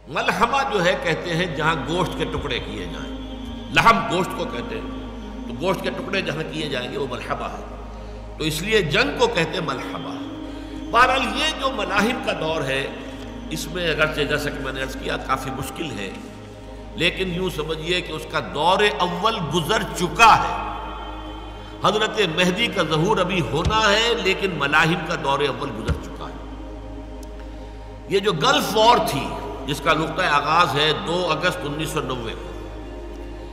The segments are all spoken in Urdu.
ملحمہ جو ہے کہتے ہیں جہاں گوشت کے ٹکڑے کیے جائیں، لحم گوشت کو کہتے ہیں، تو گوشت کے ٹکڑے جہاں کیے جائیں گے وہ ملحمہ ہے، تو اس لیے جنگ کو کہتے ہیں ملحمہ۔ بہرحال یہ جو ملاحم کا دور ہے اس میں اگرچہ جیسا کہ میں نے عرض کیا کافی مشکل ہے، لیکن یوں سمجھیے کہ اس کا دور اول گزر چکا ہے۔ حضرت مہدی کا ظہور ابھی ہونا ہے لیکن ملاحم کا دور اول گزر چکا ہے۔ یہ جو گلف وار تھی جس کا نقطہ آغاز ہے 2 اگست 1990 کو،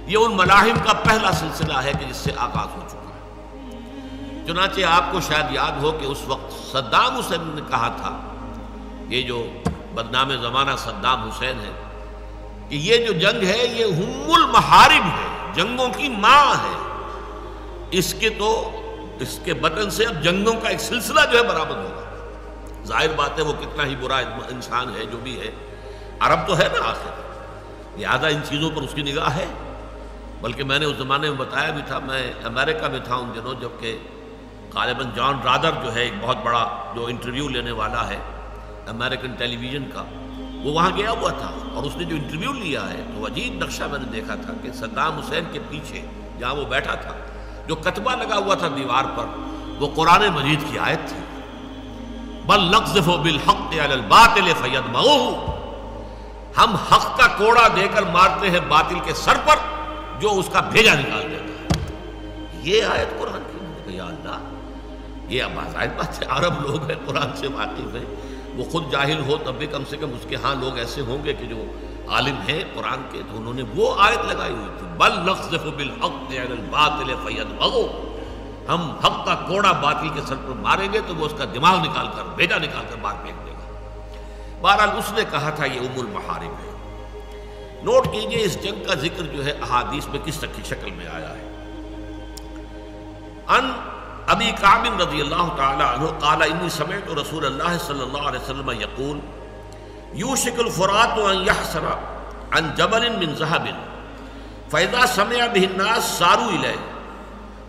یہ ان ملاحم کا پہلا سلسلہ ہے کہ جس سے آغاز ہو چکا ہے۔ چنانچہ آپ کو شاید یاد ہو کہ اس وقت صدام حسین نے کہا تھا، یہ جو بدنام زمانہ صدام حسین ہے، کہ یہ جو جنگ ہے یہ ام المحارب ہے، جنگوں کی ماں ہے، اس کے بطن سے اب جنگوں کا ایک سلسلہ جو ہے برآمد ہوگا۔ ظاہر بات ہے وہ کتنا ہی برا انسان ہے جو بھی ہے، عرب تو ہے نا آخر، لہٰذا ان چیزوں پر اس کی نگاہ ہے۔ بلکہ میں نے اس زمانے میں بتایا بھی تھا، میں امریکہ میں تھا ان دنوں، جبکہ غالباً جان رادر جو ہے ایک بہت بڑا جو انٹرویو لینے والا ہے امریکن ٹیلی ویژن کا، وہ وہاں گیا ہوا تھا، اور اس نے جو انٹرویو لیا ہے تو عجیب نقشہ میں نے دیکھا تھا کہ صدام حسین کے پیچھے جہاں وہ بیٹھا تھا جو کتبہ لگا ہوا تھا دیوار پر، وہ قرآن مجید کی آیت تھی، بل نقذف بالحق علی الباطل فیدمغہ، ہم حق کا کوڑا دے کر مارتے ہیں باطل کے سر پر جو اس کا بھیجا نکال دیتا ہے۔ یہ آیت قرآن کی، یا اللہ، یہ اب ظاہر بات ہے عرب لوگ ہیں، قرآن سے واقف ہیں، وہ خود جاہل ہو تب بھی کم سے کم اس کے ہاں لوگ ایسے ہوں گے کہ جو عالم ہیں قرآن کے، تو انہوں نے وہ آیت لگائی ہوئی تھی، بل نقذف بالحق علی الباطل فیدمغہ، ہم حق کا کوڑا باطل کے سر پر ماریں گے تو وہ اس کا دماغ نکال کر، بیٹا نکال کر باہر پھینک دے گا۔ بہرحال اس نے کہا تھا یہ ام المحارب ہے۔ نوٹ کیجئے اس جنگ کا ذکر جو ہے احادیث میں کس طرح کی شکل میں آیا ہے۔ ان ابی کعب رضی اللہ تعالی عنہ قال انی سمعت رسول اللہ صلی اللہ علیہ وسلم یقول یوشک الفرات ان یحسر عن جبل من ذهب فاذا سمع به الناس ساروا الیہ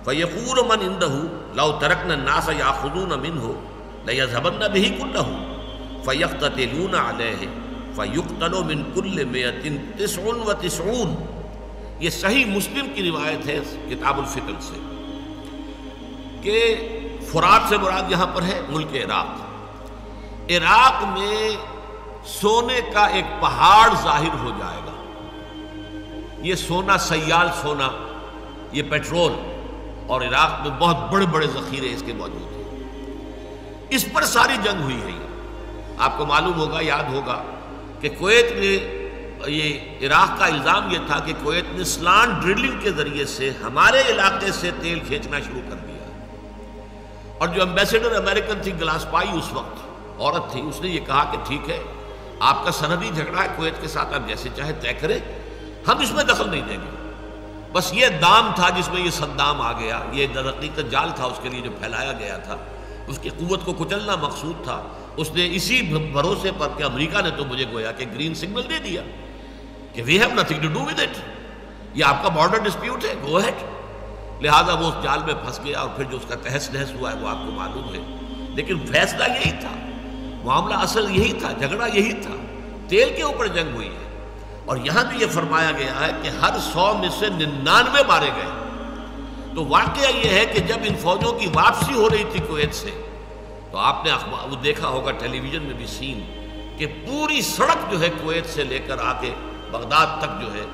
فیقول من عنده لو ترکنا الناس یاخذون منه لیذهبن به كله فیقتتلون علیہ فیقتل من كل 199۔ یہ صحیح مسلم کی روایت ہے کتاب الفطر سے، کہ فرات سے مراد یہاں پر ہے ملک عراق۔ عراق میں سونے کا ایک پہاڑ ظاہر ہو جائے گا، یہ سونا، سیال سونا، یہ پیٹرول، اور عراق میں بہت بڑے بڑے ذخیرے اس کے موجود ہیں۔ اس پر ساری جنگ ہوئی ہے۔ آپ کو معلوم ہوگا، یاد ہوگا کہ کویت نے، یہ عراق کا الزام یہ تھا کہ کویت نے سلانٹ ڈرلنگ کے ذریعے سے ہمارے علاقے سے تیل کھینچنا شروع کر دیا، اور جو ایمبیسیڈر امریکن تھی گلاسپائی اس وقت عورت تھی، اس نے یہ کہا کہ ٹھیک ہے، آپ کا سرحدی جھگڑا ہے کویت کے ساتھ، آپ جیسے چاہے طے کریں، ہم اس میں دخل نہیں دیں گے۔ بس یہ دام تھا جس میں یہ صدام آ گیا، یہ در حقیقت جال تھا اس کے لیے جو پھیلایا گیا تھا، اس کی قوت کو کچلنا مقصود تھا۔ اس نے اسی بھروسے پر کہ امریکہ نے تو مجھے گویا کہ گرین سگنل دے دیا کہ we have nothing to do with it, یہ آپ کا بارڈر ڈسپیوٹ ہے، گو ہیڈ، لہذا وہ اس جال میں پھنس گیا، اور پھر جو اس کا تہس نہس ہوا ہے وہ آپ کو معلوم ہے۔ لیکن فیصلہ یہی تھا، معاملہ اصل یہی تھا، جھگڑا یہی تھا، تیل کے اوپر جنگ ہوئی ہے، اور یہاں بھی یہ فرمایا گیا ہے کہ ہر 100 میں سے 99 مارے گئے۔ تو واقعہ یہ ہے کہ جب ان فوجوں کی واپسی ہو رہی تھی کویت سے، تو آپ نے وہ دیکھا ہوگا ٹیلی ویژن میں بھی سین، کہ پوری سڑک جو ہے کویت سے لے کر آ کے بغداد تک جو ہے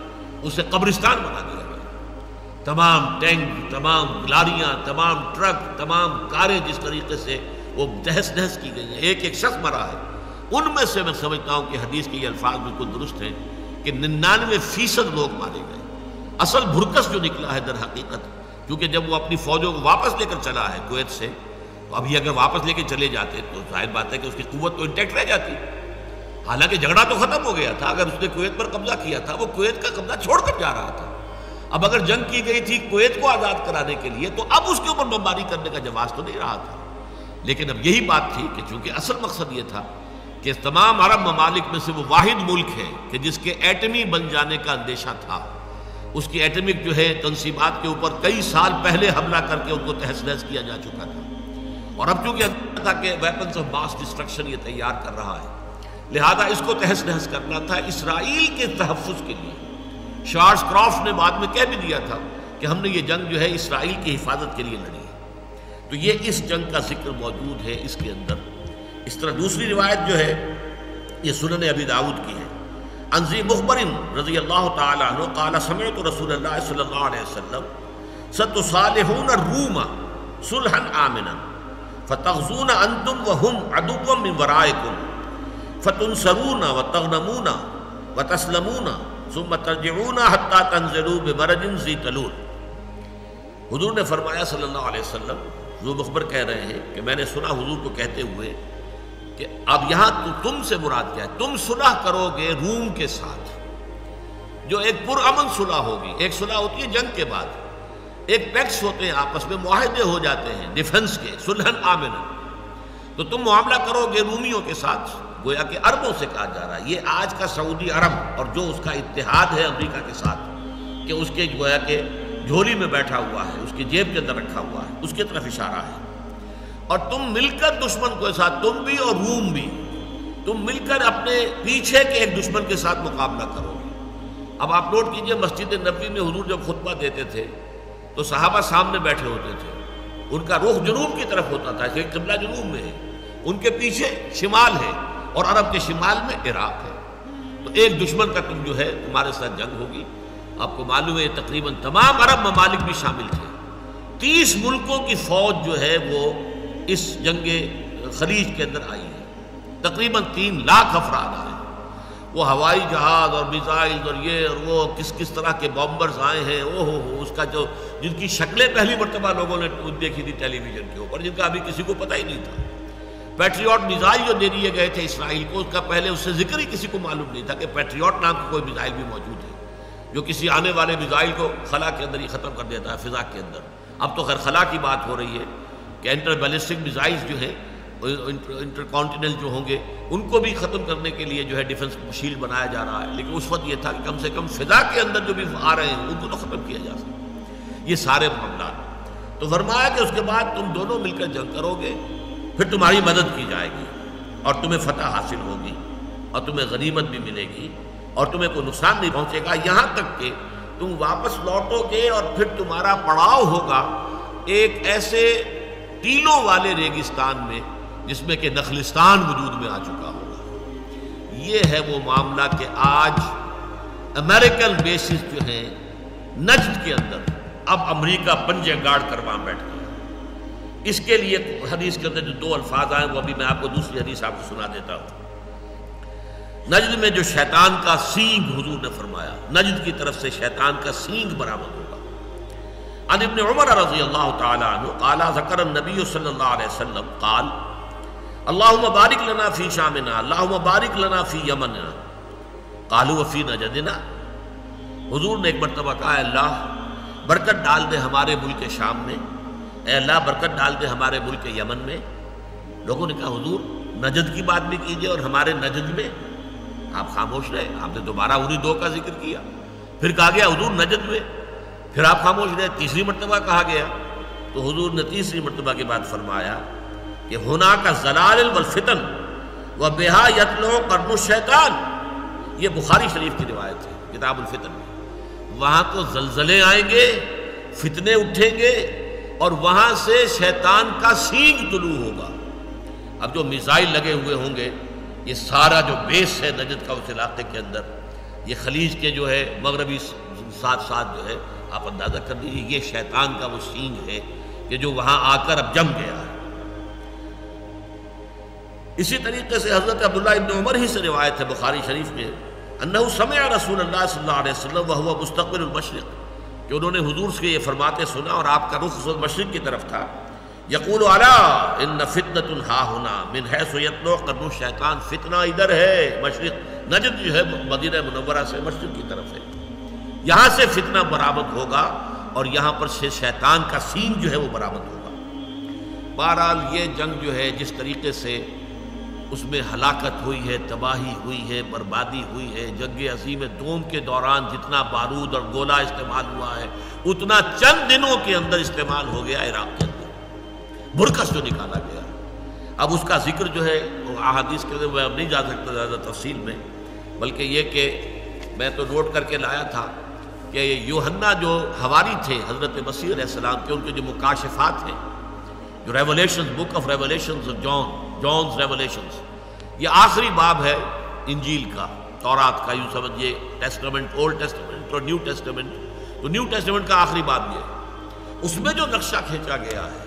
اسے قبرستان بنا دیا گیا۔ تمام ٹینک، تمام گاڑیاں، تمام ٹرک، تمام کاریں جس طریقے سے وہ تہس نہس کی گئی ہیں، ایک ایک شخص مرا ہے۔ ان میں سے میں سمجھتا ہوں کہ حدیث کے یہ الفاظ بالکل درست ہیں کہ 99% لوگ مارے گئے۔ اصل بھرکس جو نکلا ہے در حقیقت، کیونکہ جب وہ اپنی فوجوں کو واپس لے کر چلا ہے کویت سے، تو ابھی اگر واپس لے کے چلے جاتے تو ظاہر بات ہے کہ اس کی قوت تو انٹیکٹ رہ جاتی، حالانکہ جھگڑا تو ختم ہو گیا تھا۔ اگر اس نے کویت پر قبضہ کیا تھا، وہ کویت کا قبضہ چھوڑ کر جا رہا تھا۔ اب اگر جنگ کی گئی تھی کویت کو آزاد کرانے کے لیے، تو اب اس کے اوپر بمباری کرنے کا جواز تو نہیں رہا تھا۔ لیکن اب یہی بات تھی کہ چونکہ اصل مقصد یہ تھا کہ تمام عرب ممالک میں سے وہ واحد ملک ہے کہ جس کے ایٹمی بن جانے کا اندیشہ تھا، اس کی ایٹمک جو ہے تنصیبات کے اوپر کئی سال پہلے حملہ کر کے ان کو تہس نہس کیا جا چکا تھا، اور اب چونکہ تھا کہ ویپنز آف ماس ڈسٹرکشن یہ تیار کر رہا ہے، لہذا اس کو تہس نہس کرنا تھا اسرائیل کے تحفظ کے لیے۔ شارلس کرافٹ نے بعد میں کہہ بھی دیا تھا کہ ہم نے یہ جنگ جو ہے اسرائیل کی حفاظت کے لیے لڑی ہے۔ تو یہ اس جنگ کا ذکر موجود ہے اس کے اندر۔ اس طرح دوسری روایت جو ہے یہ سنن ابی داؤد کی ہے، عن ذی مخبر رضی اللہ تعالی عنہ قال سمعت رسول اللہ صلی اللہ علیہ وسلم ستصالحون الروم صلحا آمنا فتغزون انتم وهم عدو من ورائکم فتنصرون وتغنمون وتسلمون ثم ترجعون حتى تنزلوا بمرج ذی طلول۔ حضور نے فرمایا صلی اللہ علیہ وسلم، ذو مخبر کہہ رہے ہیں کہ میں نے سنا حضور کو کہتے ہوئے کہ اب یہاں تم سے مراد کیا ہے؟ تم صلح کرو گے روم کے ساتھ، جو ایک پرامن صلح ہوگی۔ ایک صلح ہوتی ہے جنگ کے بعد، ایک پیکٹس ہوتے ہیں آپس میں، معاہدے ہو جاتے ہیں ڈیفنس کے، صلحً آمنا۔ تو تم معاملہ کرو گے رومیوں کے ساتھ، گویا کہ عربوں سے کہا جا رہا ہے۔ یہ آج کا سعودی عرب اور جو اس کا اتحاد ہے امریکہ کے ساتھ، کہ اس کے گویا کہ جھولی میں بیٹھا ہوا ہے، اس کی جیب کے اندر رکھا ہوا ہے، اس کی طرف اشارہ ہے۔ اور تم مل کر دشمن کے ساتھ، تم بھی اور روم بھی، تم مل کر اپنے پیچھے کے ایک دشمن کے ساتھ مقابلہ کرو گے۔ اب آپ نوٹ کیجئے، مسجد نبوی میں حضور جب خطبہ دیتے تھے تو صحابہ سامنے بیٹھے ہوتے تھے، ان کا رخ جنوب کی طرف ہوتا تھا، کہ قبلہ جنوب میں ہے، ان کے پیچھے شمال ہے اور عرب کے شمال میں عراق ہے۔ تو ایک دشمن کا تم جو ہے تمہارے ساتھ جنگ ہوگی۔ آپ کو معلوم ہے تقریباً تمام عرب ممالک بھی شامل تھے، 30 ملکوں کی فوج جو ہے وہ اس جنگ خلیج کے اندر آئی ہے، تقریباً 3 لاکھ افراد آئے۔ وہ ہوائی جہاز اور میزائل اور یہ اور وہ کس طرح کے بامبرز آئے ہیں، اس کا جو جن کی شکلیں پہلی مرتبہ لوگوں نے دیکھی تھی ٹیلی ویژن کے اوپر، جن کا ابھی کسی کو پتہ ہی نہیں تھا۔ پیٹریوٹ میزائل جو دے دیے گئے تھے اسرائیل کو، اس کا پہلے اس سے ذکر ہی کسی کو معلوم نہیں تھا کہ پیٹریوٹ نام کی کوئی میزائل بھی موجود ہے، جو کسی آنے والے میزائل کو خلا کے اندر ہی ختم کر دیتا ہے، فضا کے اندر۔ اب تو خیر خلا کی بات ہو رہی ہے کہ انٹر بیلسٹک میزائلز جو ہیں، انٹر کانٹیننٹل جو ہوں گے، ان کو بھی ختم کرنے کے لیے جو ہے ڈیفنس شیلڈ بنایا جا رہا ہے۔ لیکن اس وقت یہ تھا کہ کم سے کم فضا کے اندر جو بھی آ رہے ہیں ان کو تو ختم کیا جا سکے۔ یہ سارے معاملات، تو فرمایا کہ اس کے بعد تم دونوں مل کر جنگ کرو گے، پھر تمہاری مدد کی جائے گی اور تمہیں فتح حاصل ہوگی اور تمہیں غنیمت بھی ملے گی اور تمہیں کوئی نقصان نہیں پہنچے گا، یہاں تک کہ تم واپس لوٹو گے اور پھر تمہارا پڑاؤ ہوگا ایک ایسے ٹیلوں والے ریگستان میں جس میں کہ نخلستان وجود میں آ چکا ہوگا۔ یہ ہے وہ معاملہ کہ آج امریکن بیسز جو ہیں نجد کے اندر، اب امریکہ پنجے گاڑ کر وہاں بیٹھ گیا۔ اس کے لیے حدیث کے اندر جو 2 الفاظ آئے وہ ابھی میں آپ کو دوسری حدیث آپ کو سنا دیتا ہوں۔ نجد میں جو شیطان کا سینگ حضور نے فرمایا، نجد کی طرف سے شیطان کا سینگ برآمد ہوگا۔ عن ابن عمر رضی اللہ تعالی عنہ قال ذکر النبی صلی اللہ علیہ وسلم قال اللہم بارک لنا فی شامنا اللہم بارک لنا فی یمننا قالوا وفی نجدنا۔ حضور نے ایک مرتبہ کہا، اے اللہ برکت ڈال دے ہمارے ملک شام میں، اے اللہ برکت ڈال دے ہمارے ملک یمن میں۔ لوگوں نے کہا حضور نجد کی بات بھی کیجئے اور ہمارے نجد میں۔ آپ خاموش رہے، آپ نے دوبارہ انہی 2 کا ذکر کیا، پھر کہا گیا حضور نجد میں، پھر آپ خاموش رہے، تیسری مرتبہ کہا گیا تو حضور نے تیسری مرتبہ کے بعد فرمایا کہ ہناک الزلازل والفتن وبہا یطلع قرن الشیطان۔ یہ بخاری شریف کی روایت ہے کتاب الفتن میں۔ وہاں تو زلزلے آئیں گے، فتنے اٹھیں گے اور وہاں سے شیطان کا سینگ طلوع ہوگا۔ اب جو میزائل لگے ہوئے ہوں گے، یہ سارا جو بیس ہے نجد کا اس علاقے کے اندر، یہ خلیج کے جو ہے مغربی ساتھ جو ہے، آپ اندازہ کر لیجیے یہ شیطان کا وہ سینگ ہے کہ جو وہاں آ کر اب جم گیا ہے۔ اسی طریقے سے حضرت عبداللہ ابن عمر ہی سے روایت ہے بخاری شریف میں، انہو سمع رسول اللہ صلی اللہ علیہ وسلم وہو مستقبل المشرق، کہ انہوں نے حضور سے یہ فرماتے سنا اور آپ کا رخ مشرق کی طرف تھا، یقول الا ان فتنۃ ہا ہنا من حیث یطلع قرن الشیطان، فتنہ ادھر ہے، مشرق نجد جو ہے مدینہ منورہ سے مشرق کی طرف ہے، یہاں سے فتنہ برآمد ہوگا اور یہاں پر سے شیطان کا سینگ جو ہے وہ برآمد ہوگا۔ بہرحال یہ جنگ جو ہے جس طریقے سے اس میں ہلاکت ہوئی ہے، تباہی ہوئی ہے، بربادی ہوئی ہے، جنگ عظیم دوم کے دوران جتنا بارود اور گولہ استعمال ہوا ہے اتنا چند دنوں کے اندر استعمال ہو گیا عراق کے اندر، برکس جو نکالا گیا۔ اب اس کا ذکر جو ہے احادیث کے میں اب نہیں جا سکتا زیادہ تفصیل میں، بلکہ یہ کہ میں تو نوٹ کر کے لایا تھا کہ یوحنا جو حواری تھے حضرت مسیح علیہ السلام کے، ان کے جو مکاشفات ہیں، جو revelations, book of revelations of Jones revelations, یہ آخری باب ہے انجیل کا، تورات کا، یوں سمجھیے ٹیسٹمنٹ، اولڈ ٹیسٹمنٹ اور نیو ٹیسٹمنٹ، تو نیو ٹیسٹمنٹ کا آخری باب یہ ہے، اس میں جو نقشہ کھینچا گیا ہے،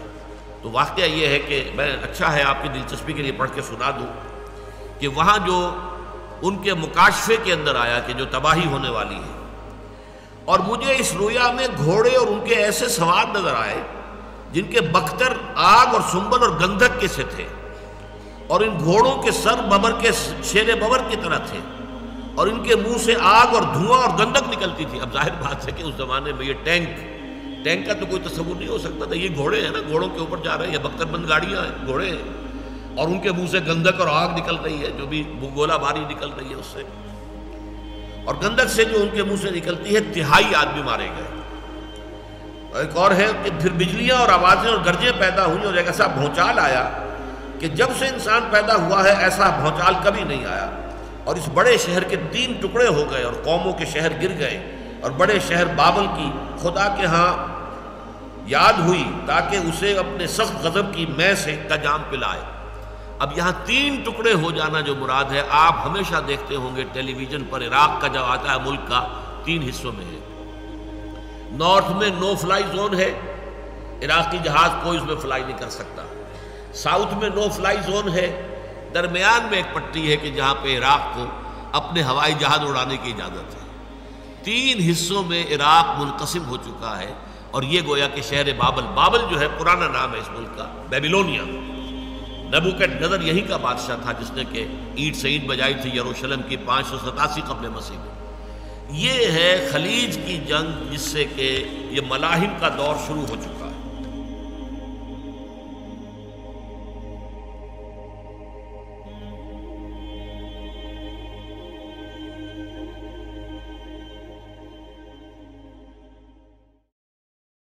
تو واقعہ یہ ہے کہ میں اچھا ہے آپ کی دلچسپی کے لیے پڑھ کے سنا دوں کہ وہاں جو ان کے مکاشفے کے اندر آیا کہ جو تباہی ہونے والی ہے، اور مجھے اس رویا میں گھوڑے اور ان کے ایسے سوار نظر آئے جن کے بختر آگ اور سنبل اور گندھک کے سے تھے، اور ان گھوڑوں کے سر ببر کے شیر ببر کی طرح تھے، اور ان کے منہ سے آگ اور دھواں اور گندھک نکلتی تھی۔ اب ظاہر بات ہے کہ اس زمانے میں یہ ٹینک کا تو کوئی تصور نہیں ہو سکتا تھا، یہ گھوڑے ہیں نا، گھوڑوں کے اوپر جا رہے ہیں، یہ بختر بند گاڑیاں ہیں، گھوڑے ہیں، اور ان کے منہ سے گندھک اور آگ نکل رہی ہے، جو بھی گولہ باری نکل رہی ہے اس سے، اور گندھک سے جو ان کے منہ سے نکلتی ہے، تہائی آدمی مارے گئے۔ ایک اور ہے کہ پھر بجلیاں اور آوازیں اور گرجیں پیدا ہوئیں، اور ایک ایسا بھونچال آیا کہ جب سے انسان پیدا ہوا ہے ایسا بھونچال کبھی نہیں آیا، اور اس بڑے شہر کے 3 ٹکڑے ہو گئے، اور قوموں کے شہر گر گئے، اور بڑے شہر بابل کی خدا کے ہاں یاد ہوئی تاکہ اسے اپنے سخت غضب کی میں سے کا جام پلائے۔ اب یہاں 3 ٹکڑے ہو جانا جو مراد ہے، آپ ہمیشہ دیکھتے ہوں گے ٹیلی ویژن پر، عراق کا جو آتا ہے ملک کا 3 حصوں میں ہے۔ نارتھ میں نو فلائی زون ہے، عراقی جہاز کوئی اس میں فلائی نہیں کر سکتا۔ ساؤتھ میں نو فلائی زون ہے، درمیان میں ایک پٹی ہے کہ جہاں پہ عراق کو اپنے ہوائی جہاز اڑانے کی اجازت ہے۔ 3 حصوں میں عراق منقسم ہو چکا ہے، اور یہ گویا کہ شہر بابل جو ہے پرانا نام ہے اس ملک کا، بیبیلونیا، نبوکڈنیزر یہی کا بادشاہ تھا جس نے کہ اینٹ سے اینٹ بجائی تھی یروشلم کی 587 قبل مسیح میں۔ یہ ہے خلیج کی جنگ، جس سے کہ یہ ملاحم کا دور شروع ہو چکا۔